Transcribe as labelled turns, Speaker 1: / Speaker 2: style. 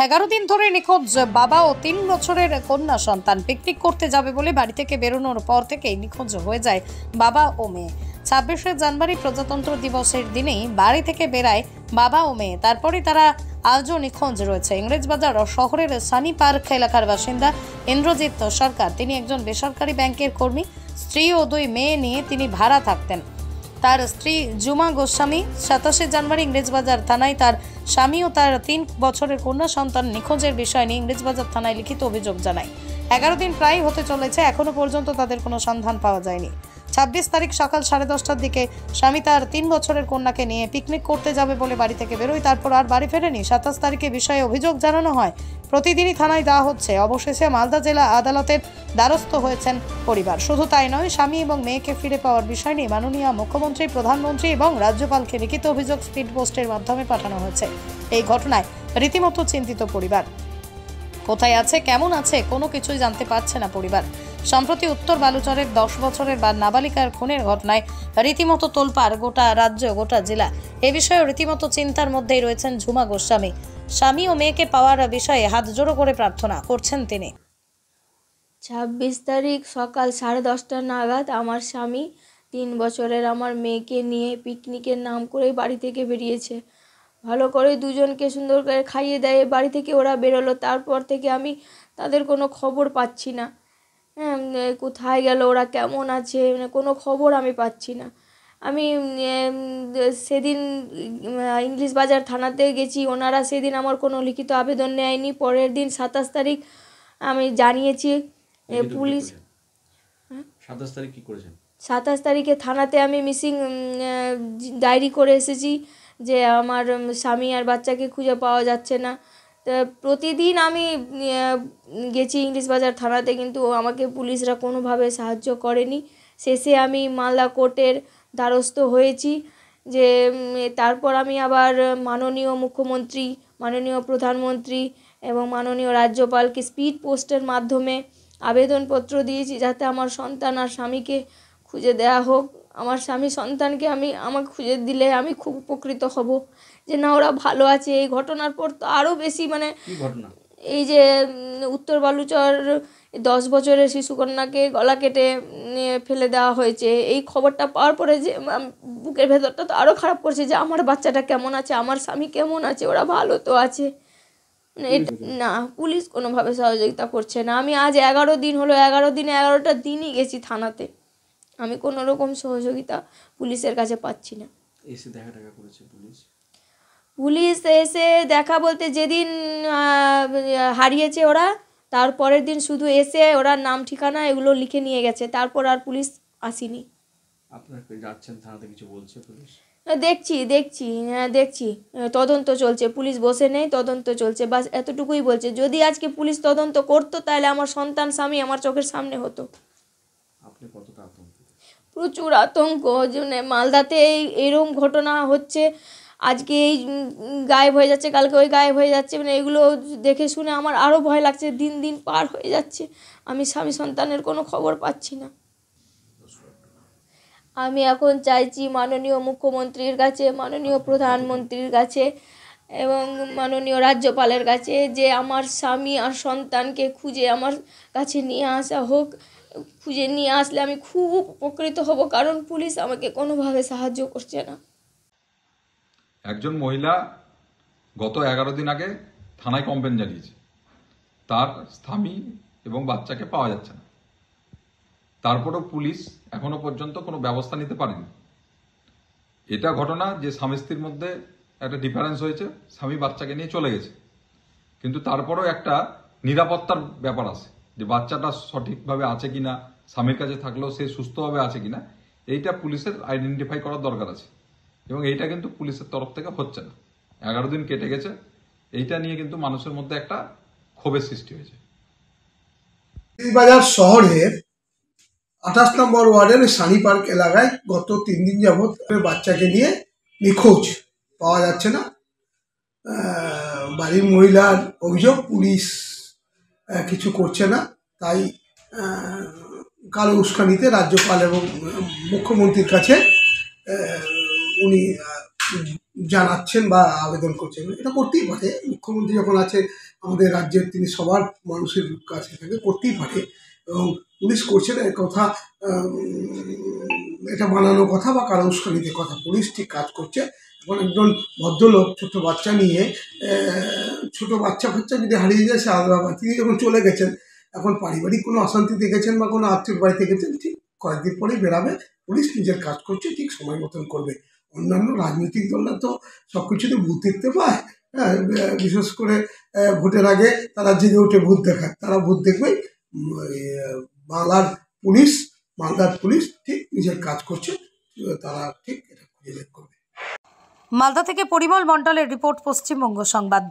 Speaker 1: 11 দিন ধরে নিখোঁজ বাবা ও 3 বছরের কন্যা সন্তান। পিকনিক করতে যাবে বলে বাড়ি থেকে বেরোনোর পর থেকেই নিখোঁজ হয়ে যায় বাবা ও মেয়ে। 26শে জানুয়ারি প্রজাতন্ত্র দিবসের দিনেই বাড়ি থেকে বেরায় বাবা ও মেয়ে। তারপরে তারা আজও নিখোঁজ রয়েছে। ইংরেজবাজার শহরের সানি পার্ক এলাকার বাসিন্দা ইন্দ্রজিৎ সরকার। তিনি একজন বেসরকারি ব্যাংকের কর্মী। স্ত্রী ও 2 মেয়ে নিয়ে তিনি ভাড়া থাকতেন। তার স্ত্রী জুমা গোস্বামী 27শে জানুয়ারি ইংরেজবাজার থানায় তার স্বামী ও তার 3 বছরের কন্যা সন্তান নিখোঁজের বিষয় নিয়ে ইংরেজবাজার থানায় লিখিত অভিযোগ জানায়। 11 দিন প্রায় হতে চলেছে, এখনো পর্যন্ত তাদের কোনো সন্ধান পাওয়া যায়নি। 26 তারিখ সকাল 10:30টার দিকে স্বামী তার 3 বছরের কন্যাকে নিয়ে পিকনিক করতে যাবে বলে বাড়ি থেকে বেরোয়, তারপর আর বাড়ি ফেরেনি। 27 তারিখে বিষয়ে অভিযোগ জানানো হয়, প্রতিদিনই থানায় দেওয়া হচ্ছে। অবশেষে মালদা জেলা আদালতের দ্বারস্থ হয়েছেন পরিবার। শুধু তাই নয়, স্বামী এবং মেয়েকে ফিরে পাওয়ার বিষয় নিয়ে মাননীয় মুখ্যমন্ত্রী, প্রধানমন্ত্রী এবং রাজ্যপালকে লিখিত অভিযোগ স্পিড পোস্টের মাধ্যমে পাঠানো হয়েছে। এই ঘটনায় রীতিমতো চিন্তিত পরিবার। কোথায় আছে, কেমন আছে, কোনো কিছুই জানতে পারছে না পরিবার। সম্প্রতি উত্তর বালুচরের 10 বছরের নাবালিকার খুনের ঘটনায় রীতিমতো তোলপাড় গোটা রাজ্য, গোটা জেলা। এ বিষয়ে রীতিমতো চিন্তার মধ্যেই রয়েছেন ঝুমা গোস্বামী। স্বামী ও মেয়েকে পাওয়ার বিষয়ে হাত জোড়ো করে প্রার্থনা করছেন তিনি।
Speaker 2: 26 তারিখ সকাল 10:30 নাগাদ আমার স্বামী 3 বছরের আমার মেয়েকে নিয়ে পিকনিকের নাম করে বাড়ি থেকে বেরিয়েছে। ভালো করে দুজনকে সুন্দর করে খাইয়ে দেয় বাড়ি থেকে ওরা বেরোলো। তারপর থেকে আমি তাদের কোনো খবর পাচ্ছি না। কোথায় গেল, ওরা কেমন আছে, কোনো খবর আমি পাচ্ছি না। আমি সেদিন ইংলিশ বাজার থানাতে গেছি, ওনারা সেদিন আমার কোনো লিখিত আবেদন নেয়নি। পরের দিন 27 তারিখ আমি জানিয়েছি পুলিশ।
Speaker 3: 27 তারিখ কি করেছেন?
Speaker 2: 27 তারিখে থানাতে আমি মিসিং ডায়েরি করে এসেছি যে আমার স্বামী আর বাচ্চাকে খুঁজে পাওয়া যাচ্ছে না। তা প্রতিদিন আমি গেছি ইংলিশ বাজার থানাতে, কিন্তু আমাকে পুলিশরা কোনোভাবে সাহায্য করেনি। শেষে আমি মালদা কোর্টের দ্বারস্থ হয়েছি। যে তারপর আমি আবার মাননীয় মুখ্যমন্ত্রী, মাননীয় প্রধানমন্ত্রী এবং মাননীয় রাজ্যপালকে স্পিড পোস্টের মাধ্যমে আবেদনপত্র দিয়েছি যাতে আমার সন্তান আর স্বামীকে খুঁজে দেওয়া হোক। আমার স্বামী সন্তানকে আমাকে খুঁজে দিলে আমি খুব উপকৃত হব, যে না ওরা ভালো আছে। এই ঘটনার পর তো আরও বেশি এই যে উত্তর বালুচর 10 বছরের শিশুকন্যাকে গলা কেটে ফেলে দেওয়া হয়েছে, এই খবরটা পাওয়ার পরে যে বুকের ভেতরটা তো আরও খারাপ করছে যে আমার বাচ্চাটা কেমন আছে, আমার স্বামী কেমন আছে, ওরা ভালো তো আছে। না, পুলিশ কোনোভাবে সহযোগিতা করছে না। আমি আজ 11 দিন হলো, 11 দিনে 11টা দিনই গেছি থানাতে, আমি কোনো রকম সহযোগিতা পুলিশের কাছে পাচ্ছি না।
Speaker 3: এসে দেখা করেছে
Speaker 2: পুলিশ এসে দেখা বলতে যেদিন হারিয়েছে ওরা, তারপরের দিন শুধু এসে ওরা নাম ঠিকানা এগুলো লিখে নিয়ে গেছে, তারপর আর পুলিশ আসেনি।
Speaker 3: আপনারা যাচ্ছেন থানাতে, কিছু বলছে পুলিশ?
Speaker 2: দেখছি তদন্ত চলছে, পুলিশ বসে নেই, তদন্ত চলছে, বাস এতটুকুই বলছে। যদি আজকে পুলিশ তদন্ত করতো তাহলে আমার সন্তান স্বামী আমার চোখের সামনে হতো।
Speaker 3: আপনি কতটা আতঙ্কিত?
Speaker 2: প্রচুর আতঙ্ক। মালদাতে এইরকম ঘটনা হচ্ছে, আজকে এই গায়েব হয়ে যাচ্ছে, কালকে ওই গায়েব হয়ে যাচ্ছে, এগুলো দেখে শুনে আমার আরও ভয় লাগছে। দিন দিন পার হয়ে যাচ্ছে, আমি স্বামী সন্তানের কোনো খবর পাচ্ছি না। আমি এখন চাইছি মাননীয় মুখ্যমন্ত্রীর কাছে, মাননীয় প্রধানমন্ত্রীর কাছে এবং মাননীয় রাজ্যপালের কাছে যে আমার স্বামী আর সন্তানকে খুঁজে আমার কাছে নিয়ে আসা হোক। খুঁজে নিয়ে আসলে আমি খুব উপকৃত হব, কারণ পুলিশ আমাকে কোনোভাবে সাহায্য করছে না।
Speaker 4: একজন মহিলা গত 11 দিন আগে থানায় কমপ্লেন জানিয়েছে, তার স্বামী এবং বাচ্চাকে পাওয়া যাচ্ছে না। তারপরেও পুলিশ এখনো পর্যন্ত কোনো ব্যবস্থা নিতে পারেনি। এটা ঘটনা যে স্বামী স্ত্রীর মধ্যে একটা ডিফারেন্স হয়েছে, স্বামী বাচ্চাকে নিয়ে চলে গেছে, কিন্তু তারপরেও একটা নিরাপত্তার ব্যাপার আছে যে বাচ্চাটা সঠিকভাবে আছে কিনা, স্বামীর কাছে থাকলেও সে সুস্থভাবে আছে কিনা, এইটা পুলিশের আইডেন্টিফাই করার দরকার আছে। এবং এইটা কিন্তু পুলিশের তরফ থেকে হচ্ছে না। 11 দিন কেটে গেছে, এইটা নিয়ে কিন্তু মানুষের মধ্যে একটা ক্ষোভের সৃষ্টি হয়েছে।
Speaker 5: বাজার শহরের 28 নম্বর ওয়ার্ডের সানি পার্ক এলাকায় গত 3 দিন যাবৎ বাচ্চাকে নিয়ে নিখোঁজ, পাওয়া যাচ্ছে না। বাড়ির মহিলার অভিযোগ পুলিশ কিছু করছে না, তাই কালো উস্কানিতে রাজ্যপাল এবং মুখ্যমন্ত্রীর কাছে উনি জানাচ্ছেন বা আবেদন করছেন। এটা করতেই পারে, মুখ্যমন্ত্রী যখন আছে আমাদের রাজ্যের, তিনি সবার মানুষের কাছে থাকে, করতেই পারে। এবং পুলিশ করছে না এ কথা এটা বানানো কথা বা কারো উস্কানিতে কথা। পুলিশ ঠিক কাজ করছে। এখন একজন ভদ্রলোক ছোট বাচ্চা নিয়ে, ছোট বাচ্চা যদি হারিয়ে যায় সে আলাদা ব্যাপার, তিনি যখন চলে গেছেন, এখন পারিবারিক কোনো অশান্তি দেখেছেন বা কোনো আত্মীয় বাড়িতে গেছেন, ঠিক কয়েকদিন পরেই বেরাবে। পুলিশ নিজের কাজ করছে, ঠিক সময় মতন করবে। অন্যান্য রাজনৈতিক দলরা তো সব কিছুতে ভূত দেখতে পায়, হ্যাঁ, বিশেষ করে ভোটের আগে তারা জেগে উঠে ভূত দেখায়, তারা ভূত দেখবেই। মালদার পুলিশ ঠিক নিজের কাজ করছে, তারা ঠিক এটা খুঁজে বের করবে।
Speaker 1: মালদা থেকে পরিমল মণ্ডলের রিপোর্ট, পশ্চিমবঙ্গ সংবাদ।